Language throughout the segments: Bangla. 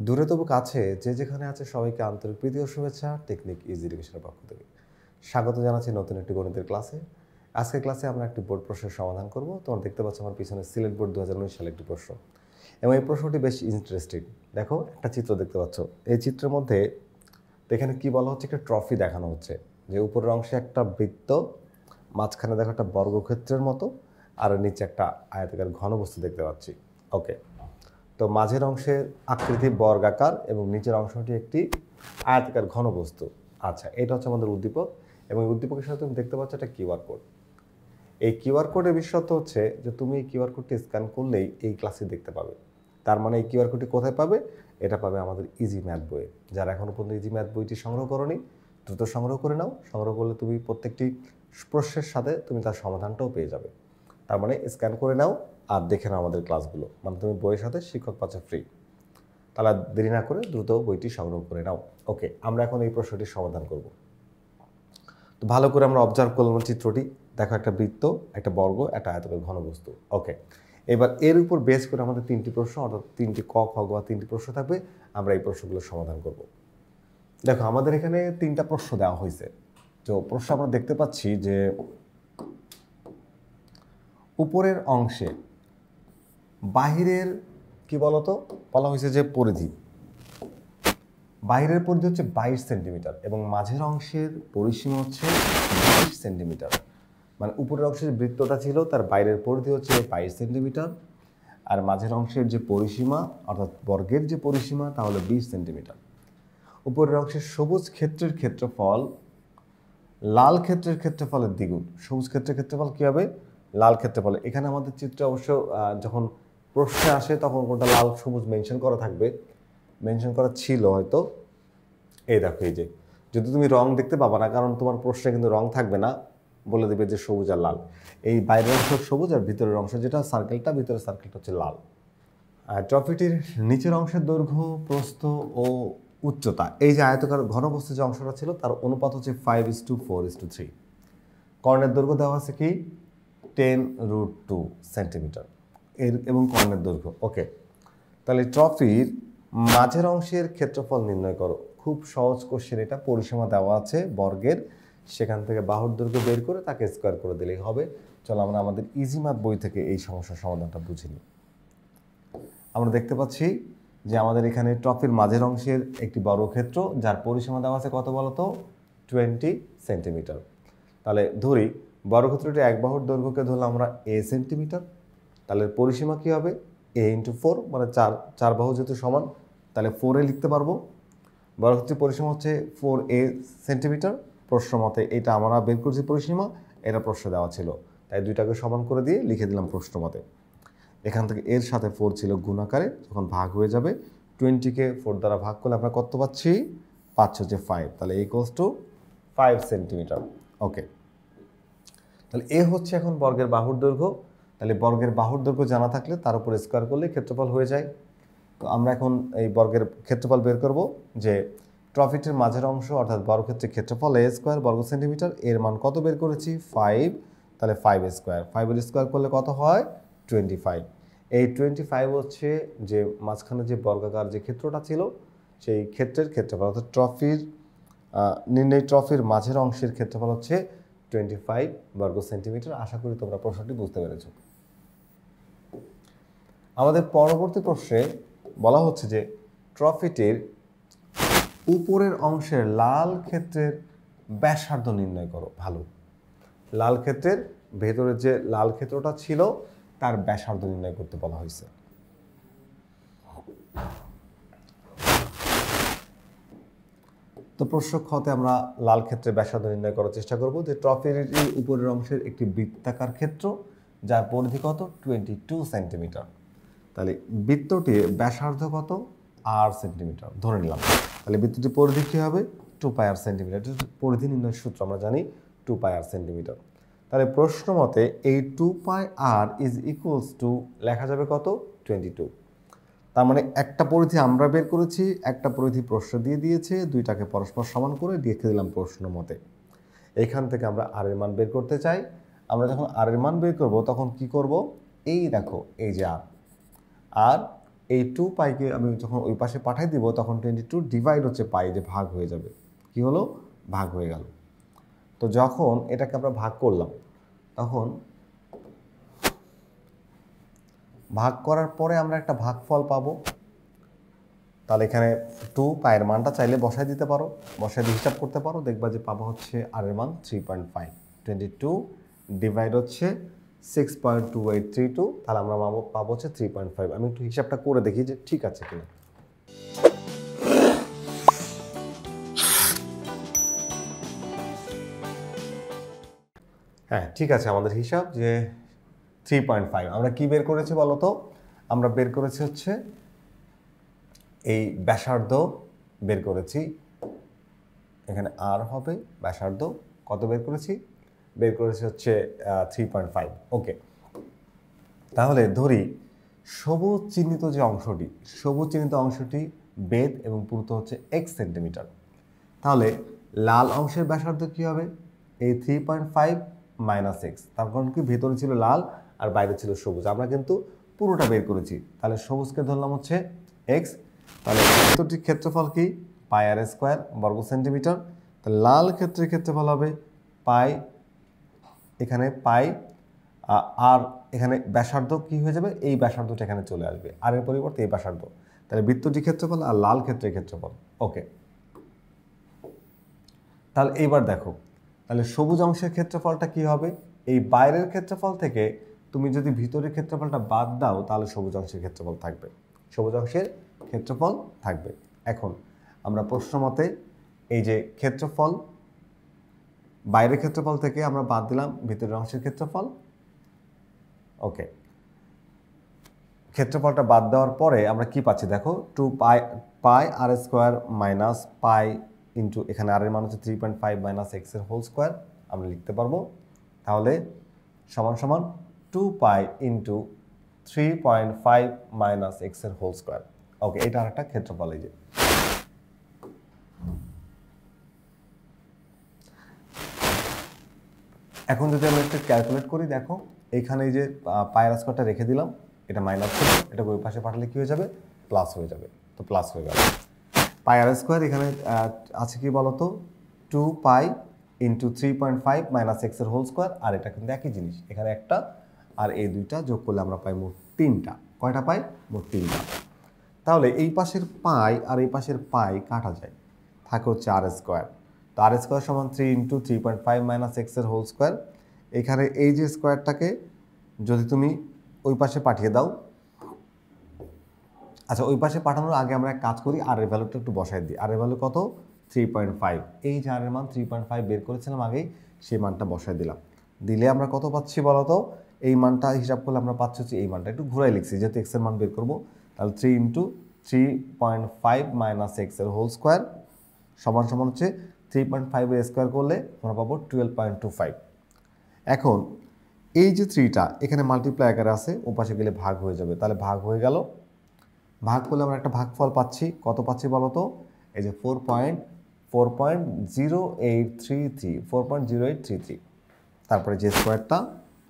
দূরে তবু কাছে যে যেখানে আছে সবাইকে আন্তরিক প্রীতি ও শুভেচ্ছা টেকনিক ইজি এডুকেশনের পক্ষ থেকে স্বাগত জানাচ্ছি নতুন একটি গণিতের ক্লাসে। আজকের ক্লাসে আমরা একটি বোর্ড প্রশ্নের সমাধান করব। তোমরা দেখতে পাচ্ছ আমার পিছনে সিলেট বোর্ড 2019 সালে একটি প্রশ্ন, এবং এই প্রশ্নটি বেশ ইন্টারেস্টিং। দেখো, একটা চিত্র দেখতে পাচ্ছ। এই চিত্রের মধ্যে এখানে কি বলা হচ্ছে, একটা ট্রফি দেখানো হচ্ছে, যে উপরের অংশে একটা বৃত্ত, মাঝখানে দেখো একটা বর্গক্ষেত্রের মতো, আর নিচে একটা আয়তাকার ঘনবস্তু দেখতে পাচ্ছি। ওকে, তো মাঝের অংশের আকৃতি বর্গাকার এবং নিচের অংশটি একটি আয়তাকার ঘনবস্তু। আচ্ছা, এটা হচ্ছে আমাদের উদ্দীপক, এবং উদ্দীপকের সাথে তুমি দেখতে পাচ্ছ একটা কিউআর কোড। এই কিউআর কোডের বিশেষত্ব হচ্ছে যে তুমি এই কিউআর কোডটি স্ক্যান করলেই এই ক্লাসে দেখতে পাবে। তার মানে এই কিউআর কোডটি কোথায় পাবে? এটা পাবে আমাদের ইজি ম্যাথ বইয়ে। যারা এখনও পর্যন্ত ইজি ম্যাথ বইটি সংগ্রহ করোনি, দ্রুত সংগ্রহ করে নাও। সংগ্রহ করলে তুমি প্রত্যেকটি প্রশ্নের সাথে তুমি তার সমাধানটাও পেয়ে যাবে। তার মানে স্ক্যান করে নাও আর দেখে নাও আমাদের ক্লাসগুলো, মানে তুমি বইয়ের সাথে শিক্ষক পাচ্ছ ফ্রি। তাহলে দেরি না করে দ্রুত বইটি সংগ্রহ করে নাও। ওকে, আমরা এখন এই প্রশ্নটির সমাধান করব। তো ভালো করে আমরা অবজার্ভ করলাম চিত্রটি। দেখো, একটা বৃত্ত, একটা বর্গ, একটা আয়তাকার ঘনবস্তু। ওকে, এবার এর উপর বেস করে আমাদের তিনটি প্রশ্ন, অর্থাৎ তিনটি ক খ বা তিনটি প্রশ্ন থাকবে। আমরা এই প্রশ্নগুলোর সমাধান করব। দেখো, আমাদের এখানে তিনটা প্রশ্ন দেওয়া হয়েছে। তো প্রশ্ন আমরা দেখতে পাচ্ছি যে উপরের অংশে বাহিরের কি বলতো বলা হয়েছে যে পরিধি, বাইরের পরিধি হচ্ছে 22 সেন্টিমিটার এবং মাঝের অংশের পরিসীমা হচ্ছে 20 সেন্টিমিটার। মানে উপরের অংশের বৃত্তটা ছিল, তার বাইরের পরিধি হচ্ছে 22 সেন্টিমিটার, আর মাঝের অংশের যে পরিসীমা অর্থাৎ বর্গের যে পরিসীমা তা হলো 20 সেন্টিমিটার। উপরের অংশের সবুজ ক্ষেত্রের ক্ষেত্রফল লাল ক্ষেত্রের ক্ষেত্রফলের দ্বিগুণ। সবুজ ক্ষেত্রের ক্ষেত্রফল কী হবে? লাল ক্ষেত্রফল। এখানে আমাদের চিত্রে অবশ্য যখন প্রশ্নে আসে তখন কোনটা লাল সবুজ মেনশন করা থাকবে, মেনশন করা ছিল হয়তো। এই দেখো, এই যে যদি তুমি রং দেখতে পাবা না, কারণ তোমার প্রশ্নে কিন্তু রং থাকবে না, বলে দেবে যে সবুজ আর লাল। এই বাইরের অংশ সবুজ আর ভিতরের অংশ যেটা সার্কেলটা, ভিতরের সার্কেলটা হচ্ছে লাল। আর ট্রফিটির নিচের অংশের দৈর্ঘ্য, প্রস্থ ও উচ্চতা, এই যে আয়তকার ঘনবস্তু যে অংশটা ছিল তার অনুপাত হচ্ছে 5:4:3। কর্ণের দৈর্ঘ্য দেওয়া আছে কি 10√2 সেন্টিমিটার এর, এবং কর্ণের দৈর্ঘ্য। ওকে, তাহলে ট্রফির মাঝের অংশের ক্ষেত্রফল নির্ণয় করো। খুব সহজ কোশ্চেন এটা। পরিসীমা দেওয়া আছে বর্গের, সেখান থেকে বাহুর দৈর্ঘ্য বের করে তাকে স্কোয়ার করে দিলেই হবে। চলো আমরা আমাদের ইজি ম্যাথ বই থেকে এই সমস্যার সমাধানটা বুঝে নিই। আমরা দেখতে পাচ্ছি যে আমাদের এখানে ট্রফির মাঝের অংশের একটি বর্গক্ষেত্র, যার পরিসীমা দেওয়া আছে কত বলতো? 20 সেন্টিমিটার। তাহলে ধরি বর্গক্ষেত্রটি এক বাহুর দৈর্ঘ্যকে ধরলাম আমরা a সেন্টিমিটার। তাহলে পরিসীমা কী হবে? a×4, মানে চার বাহু যেহেতু সমান, তাহলে 4a লিখতে পারবো। বর্গক্ষেত্রের পরিসীমা হচ্ছে 4a সেন্টিমিটার। প্রশ্ন মতে এটা আমরা বের করছি পরিসীমা, এটা প্রশ্ন দেওয়া ছিল, তাই দুইটাকে সমান করে দিয়ে লিখে দিলাম প্রশ্ন মতে। এখান থেকে এর সাথে 4 ছিল গুণ আকারে, যখন ভাগ হয়ে যাবে 20কে 4 দ্বারা ভাগ করলে আমরা কত পাচ্ছি? পাচ্ছি হচ্ছে 5। তাহলে = 5 সেন্টিমিটার। ওকে, তাহলে এ হচ্ছে এখন বর্গের বাহুর দৈর্ঘ্য। তাহলে বর্গের বাহুর দৈর্ঘ্য জানা থাকলে তার উপর স্কোয়ার করলে ক্ষেত্রফল হয়ে যায়। তো আমরা এখন এই বর্গের ক্ষেত্রফল বের করব, যে ট্রফিটির মাঝের অংশ অর্থাৎ বর্গক্ষেত্রের ক্ষেত্রফল a² বর্গ সেন্টিমিটার, এর মান কত বের করেছি? 5। তাহলে 5² 5-এর স্কোয়ার করলে কত হয়? 25। এই 25 হচ্ছে যে মাঝখানে যে বর্গাকার যে ক্ষেত্রটা ছিল সেই ক্ষেত্রের ক্ষেত্রফল, অর্থাৎ ট্রফির মাঝের অংশের ক্ষেত্রফল হচ্ছে 25 বর্গ সেন্টিমিটার। আশা করি তোমরা প্রশ্নটি বুঝতে পেরেছ। আমাদের পরবর্তী প্রশ্নে বলা হচ্ছে যে ট্রফিটির উপরের অংশের লাল ক্ষেত্রের ব্যাসার্ধ নির্ণয় করো। ভালো, লাল ক্ষেত্রের ভেতরের যে লাল ক্ষেত্রটা ছিল তার ব্যাসার্ধ নির্ণয় করতে বলা হয়েছে। তো প্রশ্ন খতে আমরা লাল ক্ষেত্রের ব্যাসার্ধ নির্ণয় করার চেষ্টা করব। যে ট্রফির উপরের অংশের একটি বৃত্তাকার ক্ষেত্র, যার পরিধি কত? 22 সেন্টিমিটার। তাহলে বৃত্তটির ব্যাসার্ধ কত? r সেন্টিমিটার ধরে নিলাম। তাহলে বৃত্তটির পরিধি কী হবে? 2πr centimetre. পরিধি নির্ণয়ের সূত্র আমরা জানি 2πr সেন্টিমিটার। তাহলে প্রশ্ন মতে এই 2πr লেখা যাবে কত? 22। তার মানে একটা পরিধি আমরা বের করেছি, একটা পরিধি প্রশ্ন দিয়ে দিয়েছে, দুইটাকে পরস্পর সমান করে লিখে দিলাম প্রশ্ন মতে। এখান থেকে আমরা আর এর মান বের করতে চাই। আমরা যখন আর এর মান বের করব তখন কি করব? এই দেখো, এই যে আর এই 2 পাইকে আমি যখন ওই পাশে পাঠিয়ে দিব তখন 22 ডিভাইড হচ্ছে পাই, যে ভাগ হয়ে যাবে। কি হলো? ভাগ হয়ে গেল। তো যখন এটাকে আমরা ভাগ করলাম তখন ভাগ করার পরে আমরা একটা ভাগফল পাবো। তাহলে এখানে 2 পায়ের মানটা চাইলে বসায় দিতে পারো, বসায় দিয়ে হিসাব করতে পারো, দেখবা যে পাবো হচ্ছে আর এর মান 3.5। 22 ডিভাইড হচ্ছে 6.2832, তাহলে আমরা পাবো হচ্ছে 3.5। আমি একটু হিসাবটা করে দেখি যে ঠিক আছে কিনা। হ্যাঁ, ঠিক আছে আমাদের হিসাব যে 3.5। আমরা কি বের করেছি বলো তো? আমরা বের করেছি হচ্ছে এই ব্যাসার্ধ বের করেছি, এখানে আর হবে ব্যাসার্ধ, কত বের করেছি? বের করেছি হচ্ছে 3.5। ওকে, তাহলে ধরি সবুজ চিহ্নিত যে অংশটি, সবুজ চিহ্নিত অংশটি বেধ এবং পুরুত্ব হচ্ছে x সেন্টিমিটার। তাহলে লাল অংশের ব্যাসার্ধ কি হবে? এই 3.5 মাইনাস এক্স, তার কারণ কি ভেতরে ছিল লাল আর বাইরে ছিল সবুজ। আমরা কিন্তু পুরোটা বের করেছি, তাহলে সবুজকে ধরলাম হচ্ছে এক্স। তাহলে ভেতরটির ক্ষেত্রফল কি? পাই আর স্কোয়ার বর্গ সেন্টিমিটার। তাহলে লাল ক্ষেত্রের ক্ষেত্রফল হবে পাই, এখানে পাই, আর এখানে ব্যাসার্ধ কি হয়ে যাবে? এই ব্যাসার্ধটা এখানে চলে আসবে, আর এর পরিবর্তে এই ব্যাসার্ধ। তাহলে বৃত্তটির ক্ষেত্রফল আর লাল ক্ষেত্রের ক্ষেত্রফল। ওকে, তাহলে এইবার দেখো, তাহলে সবুজ অংশের ক্ষেত্রফলটা কি হবে? এই বাইরের ক্ষেত্রফল থেকে তুমি যদি ভিতরের ক্ষেত্রফলটা বাদ দাও তাহলে সবুজ অংশের ক্ষেত্রফল থাকবে, সবুজ অংশের ক্ষেত্রফল থাকবে। এখন আমরা প্রশ্ন মতে এই যে ক্ষেত্রফল, বাইরের ক্ষেত্রফল থেকে আমরা বাদ দিলাম ভিতরের অংশের ক্ষেত্রফল। ওকে, ক্ষেত্রফলটা বাদ দেওয়ার পরে আমরা কি পাচ্ছি দেখো, 2 পাই আর স্কোয়ার মাইনাস পাই ইন্টু, এখানে আর এর মান হচ্ছে 3.5 মাইনাস এক্স এর হোল স্কোয়ার আমরা লিখতে পারবো। তাহলে সমান সমান 2 পাই ইন্টু 3.5 মাইনাস এক্স এর হোল স্কোয়ার। ওকে, এটা আর একটা ক্ষেত্রফল। এই যে এখন যদি আমরা একটু ক্যালকুলেট করি, দেখো এইখানে এই যে পাই আর স্কোয়ারটা রেখে দিলাম, এটা মাইনাস ছিল, এটা ওই পাশে পাঠালে কি হয়ে যাবে? প্লাস হয়ে যাবে। তো প্লাস হয়ে গেল। পাই আর স্কোয়ার এখানে আছে কি বলতো? 2 পাই ইন্টু 3.5 মাইনাস এক্স এর হোল স্কোয়ার, আর এটা কিন্তু একই জিনিস, এখানে একটা আর এই দুইটা যোগ করলে আমরা পাই মোট 3টা। কয়টা পাই? মোট 3টা। তাহলে এই পাশের পাই আর এই পাশের পাই কাটা যায়, থাকে হচ্ছে আর স্কোয়ার। তো আর স্কোয়ার সমান 3 ইন্টু 3.5 মাইনাস এক্স এর হোল স্কোয়ার। এখানে এই যে স্কোয়ারটাকে যদি তুমি ওই পাশে পাঠিয়ে দাও, আচ্ছা ওই পাশে পাঠানোর আগে আমরা এক কাজ করি, আর এর ভ্যালুটা একটু বসাই দিই। আর এর ভ্যালু কত? 3.5। এই যে আর এর মান 3.5 বের করেছিলাম আগেই, সেই মানটা বসাই দিলাম। দিলে আমরা কত পাচ্ছি বলতো? এই মানটা হিসাব করলে আমরা পাচ্ছি হচ্ছে এই মানটা, একটু ঘুরাই লিখছি যেহেতু এক্স এর মান বের করবো। তাহলে 3 ইন্টু 3.5 মাইনাস এক্স এর হোল স্কোয়ার সমান সমান হচ্ছে 3.5 এর স্কোয়ার করলে আমরা পাবো 12.25। এখন এই যে 3টা এখানে মাল্টিপ্লাই আকারে আছে, ও পাশে গেলে ভাগ হয়ে যাবে, তাহলে ভাগ হয়ে গেল। ভাগ করলে আমরা একটা ভাগফল পাচ্ছি, কত পাচ্ছি বলো তো? এই যে 4.0833, তারপরে যে স্কোয়ারটা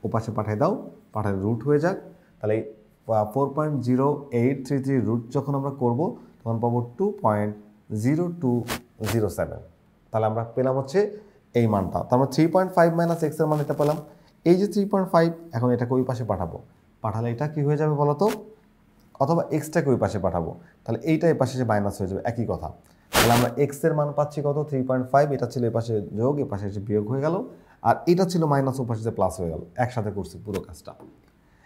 ও পাশে পাঠিয়ে দাও, পাঠালে রুট হয়ে যাক। তাহলে 4.0833 রুট যখন আমরা করব তখন পাবো 2.0207। তাহলে আমরা পেলাম হচ্ছে এই মানটা। তার মানে 3.5 মাইনাস এক্স এর মান এটা পেলাম। এই যে 3.5, এখন এটাকে ওই পাশে পাঠাবো, পাঠালে এটা কি হয়ে যাবে বলো তো? অথবা এক্সটাকে ওই পাশে পাঠাবো, তাহলে এইটা এই পাশে যে মাইনাস হয়ে যাবে, একই কথা। তাহলে আমরা এক্স এর মান পাচ্ছি কত? 3.5। এটা ছিল এই পাশে যোগ, এই পাশে এসে বিয়োগ হয়ে গেল, আর এটা ছিল মাইনাস, ও পাশে যে প্লাস হয়ে গেল, একসাথে করছি পুরো কাজটা।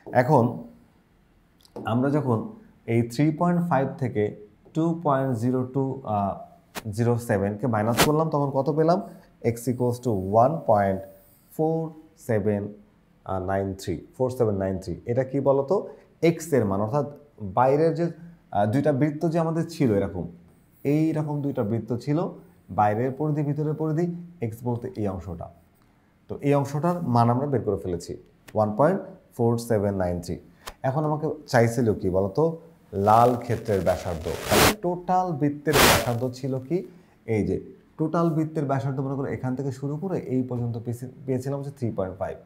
এখন আমরা যখন এই 3.5 থেকে 2.0207কে মাইনাস করলাম তখন কত পেলাম? X equals to 1.4793। এটা কি বলতো? এক্স এর মান, অর্থাৎ বাইরের যে দুইটা বৃত্ত যে আমাদের ছিল এরকম, এইরকম দুইটা বৃত্ত ছিল, বাইরের পরিধি ভিতরের পরিধি, এক্স বলতে এই অংশটা। তো এই অংশটার মান আমরা বের করে ফেলেছি 1.4793। এখন আমাকে চাইছিল কি বলতো? লাল ক্ষেত্রের ব্যাসার্ধ। তাহলে টোটাল বৃত্তের ব্যাসার্ধ ছিল কি? এই যে টোটাল বৃত্তের ব্যাসার্ধ মনে করো এখান থেকে শুরু করে এই পর্যন্ত পেয়েছিলাম হচ্ছে 3.5।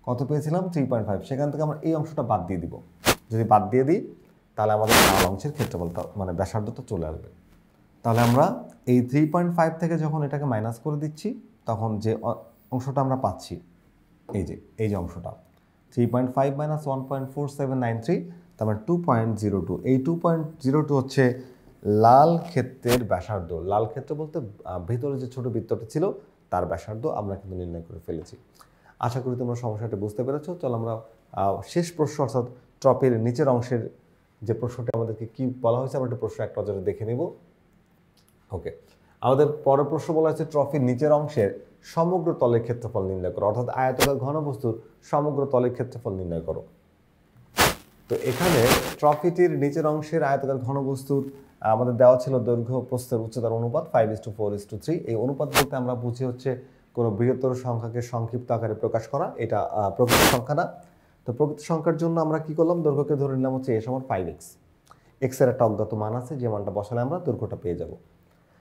কত পেয়েছিলাম? 3.5। সেখান থেকে আমরা এই অংশটা বাদ দিয়ে দিব। যদি বাদ দিয়ে দিই তাহলে আমাদের লাল অংশের ক্ষেত্রফলটা মানে ব্যাসার্ধটা চলে আসবে। তাহলে আমরা এই 3.5 থেকে যখন এটাকে মাইনাস করে দিচ্ছি তখন যে অংশটা আমরা পাচ্ছি এই যে অংশটা 3.5 মাইনাস 1.4793 তার মানে 2.02, এই 2.02 হচ্ছে লাল ক্ষেত্রের ব্যাসার্ধ। লাল ক্ষেত্র বলতে ভিতরে যে ছোট বৃত্তটা ছিল তার ব্যাসার্ধ আমরা কিন্তু নির্ণয় করে ফেলেছি। আশা করি তোমরা সমস্যাটা বুঝতে পেরেছো। চলো আমরা শেষ প্রশ্ন অর্থাৎ ট্রফির নিচের অংশের যে প্রশ্নটা আমাদেরকে কি বলা হয়েছে আমরা একটা প্রশ্ন এক নজরে দেখে নেব। ওকে, আমাদের পরের প্রশ্ন বলা হয়েছে ট্রফির নিচের অংশের সমগ্র তলের ক্ষেত্রফল নির্ণয় করো, অর্থাৎ আয়তাকার ঘনবস্তুর সমগ্র তলের ক্ষেত্রফল নির্ণয় করো। তো এখানে ট্রফিটির নিচের অংশের আয়তাকার ঘনবস্তুর আমাদের দেওয়া ছিল দৈর্ঘ্য প্রস্থের উচ্চতার অনুপাত 5:4:3। এই অনুপাত বলতে আমরা বুঝি হচ্ছে কোনো বৃহত্তর সংখ্যাকে সংক্ষিপ্ত আকারে প্রকাশ করা, এটা প্রকৃত সংখ্যা না। তো প্রকৃত সংখ্যার জন্য আমরা কি করলাম, দৈর্ঘ্যকে ধরে নিলাম হচ্ছে a = 5x। এক্সের একটা অজ্ঞাত মান আছে, যে মানটা বসালে আমরা দৈর্ঘ্যটা পেয়ে যাব।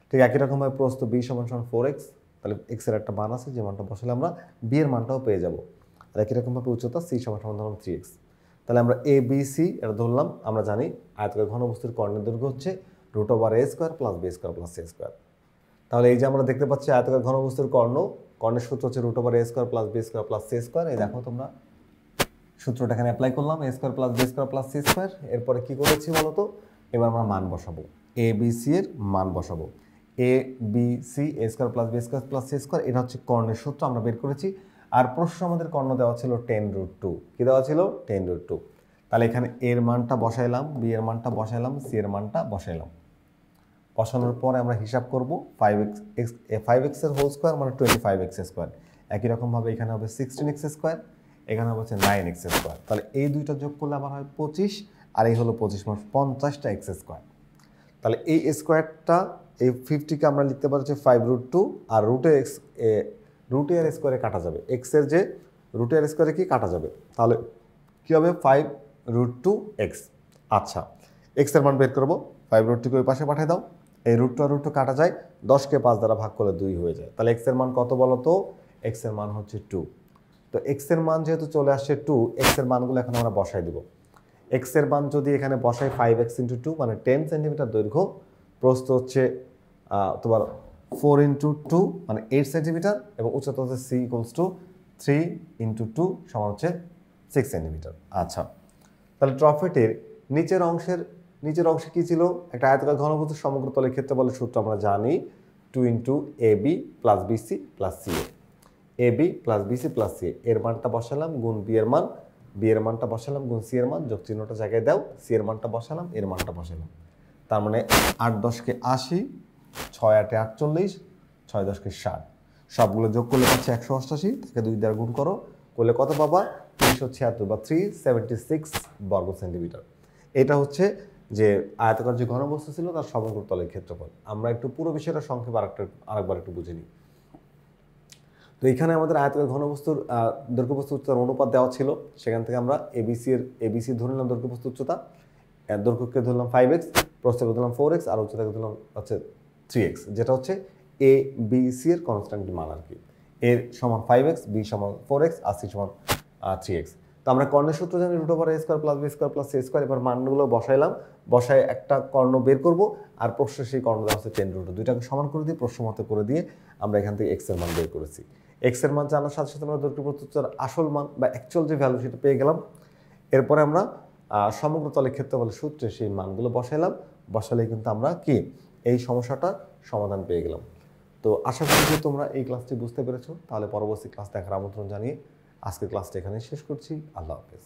ঠিক একই রকমভাবে প্রস্থ b = 4x, তাহলে এক্সের একটা মান আছে, যে মানটা বসালে আমরা b এর মানটাও পেয়ে যাব। আর একই রকমভাবে উচ্চতা c = ধরুন 3x। তাহলে আমরা a b c এটা ধরলাম। আমরা জানি আয়তাকার ঘনবস্তুর কর্ণের দৈর্ঘ্য হচ্ছে √a² + b² + c²। তাহলে এই যে আমরা দেখতে পাচ্ছি আয়তাকার ঘনবস্তুর কর্ণের সূত্র হচ্ছে √a² + b² + c²। এই দেখো তোমরা সূত্রটা এখানে অ্যাপ্লাই করলাম, a² + b² + c²। এরপরে কি করেছি বলতো, এবার আমরা মান বসাবো, a b c এর মান বসাবো। a b c a² + b² + c², এটা হচ্ছে কর্ণের সূত্র আমরা বের করেছি। আর প্রশ্ন আমাদের কর্ণ দেওয়া ছিল 10√2। কি দেওয়া ছিল? 10√2। তাহলে এখানে এর মানটা বসাইলাম, বি এর মানটা বসাইলাম, সি এর মানটা বসাইলাম। বসানোর পরে আমরা হিসাব করব 5x এর হোল স্কোয়ার মানে 25x²। একই রকমভাবে এখানে হবে 16x², এখানে হচ্ছে 9x²। তাহলে এই দুইটা যোগ করলে আমার হয় 25, আর এই হলো 25 মানে 50টা x²। তাহলে এই স্কোয়ারটা এই 50কে আমরা লিখতে পারি হচ্ছে 5√2, আর √a² কাটা যাবে, x এর যে √a² কি কাটা যাবে, তাহলে কি হবে 5√2x। আচ্ছা, x এর মান বের করবো, 5√2কে ওই পাশে পাঠিয়ে দাও। এই √2 আর √2 কাটা যায়, 10কে 5 দ্বারা ভাগ করলে 2 হয়ে যায়। তাহলে x এর মান কত বলো তো? x এর মান হচ্ছে 2। তো x এর মান যেহেতু চলে আসছে 2, x এর মানগুলো এখন আমরা বসাই দিব। x এর মান যদি এখানে বসাই 5x × 2 মানে 10 সেন্টিমিটার দৈর্ঘ্য, প্রস্থ হচ্ছে তোমার 4 × 2 মানে 8 সেন্টিমিটার, এবং উচ্চতা হচ্ছে c = 3 × 2 সমান হচ্ছে 6 সেন্টিমিটার। আচ্ছা, তাহলে ট্রফিটির নিচের অংশে কি ছিল? একটা আয়তাকার ঘনবস্তুর সমগ্র তলের ক্ষেত্রফলের সূত্র আমরা জানি 2 × ab + bc + ca। ab + bc + ca এর মানটা বসালাম গুণ b এর মান, b এর মানটা বসালাম গুণ c এর মান, যোগ চিহ্নটা জায়গায় দাও, c এর মানটা বসালাম, এর মানটা বসালাম। তার মানে 8 × 10 = 80, 6 × 8 = 48, 6 × 10 = 60। সবগুলো যোগ করলে পাচ্ছে 188, তাকে 2 দ্বারা গুণ করলে কত পাবা? 376 বা 376 বর্গ সেন্টিমিটার। এটা হচ্ছে যে আয়তাকার যে ঘনবস্তু ছিল তার সমগ্র তলের ক্ষেত্রফল। আমরা একটু পুরো বিষয়টা সংক্ষেপে আরেকবার একটু বুঝে নিই। তো এখানে আমাদের আয়তাকার ঘনবস্তুর দৈর্ঘ্যবস্তু উচ্চতার অনুপাত দেওয়া ছিল, সেখান থেকে আমরা এবিসি ধরে নিলাম দৈর্ঘ্যবস্তু উচ্চতা, দৈর্ঘ্যকে ধরলাম 5x, প্রস্থকে ধরলাম 4x, আর উচ্চতাকে ধরলাম হচ্ছে 3x, যেটা হচ্ছে এ বি সি এর কনস্ট্যান্ট মান আর কি। এর সমান 5x, বি সমান 4x, আর সি সমান 3x। তো আমরা কর্ণের সূত্র জানি √a² + b² + c²। এবার মানগুলো বসায় একটা কর্ণ বের করব, আর প্রশ্ন সেই কর্ণ দেওয়া হচ্ছে 10√2। দুইটাকে সমান করে দিয়ে প্রশ্ন মতো করে দিয়ে আমরা এখান থেকে x এর মান বের করেছি। x এর মান জানার সাথে সাথে আমরা দৈর্ঘ্যপ্রস্থের আসল মান বা অ্যাকচুয়াল যে ভ্যালু সেটা পেয়ে গেলাম। এরপরে আমরা সমগ্র তলের ক্ষেত্রফলের সূত্রে সেই মানগুলো বসালেই কিন্তু আমরা কি এই সমস্যাটার সমাধান পেয়ে গেলাম। তো আশা করি যে তোমরা এই ক্লাসটি বুঝতে পেরেছো। তাহলে পরবর্তী ক্লাস দেখার আমন্ত্রণ জানিয়ে আজকের ক্লাসটা এখানে শেষ করছি। আল্লাহ হাফেজ।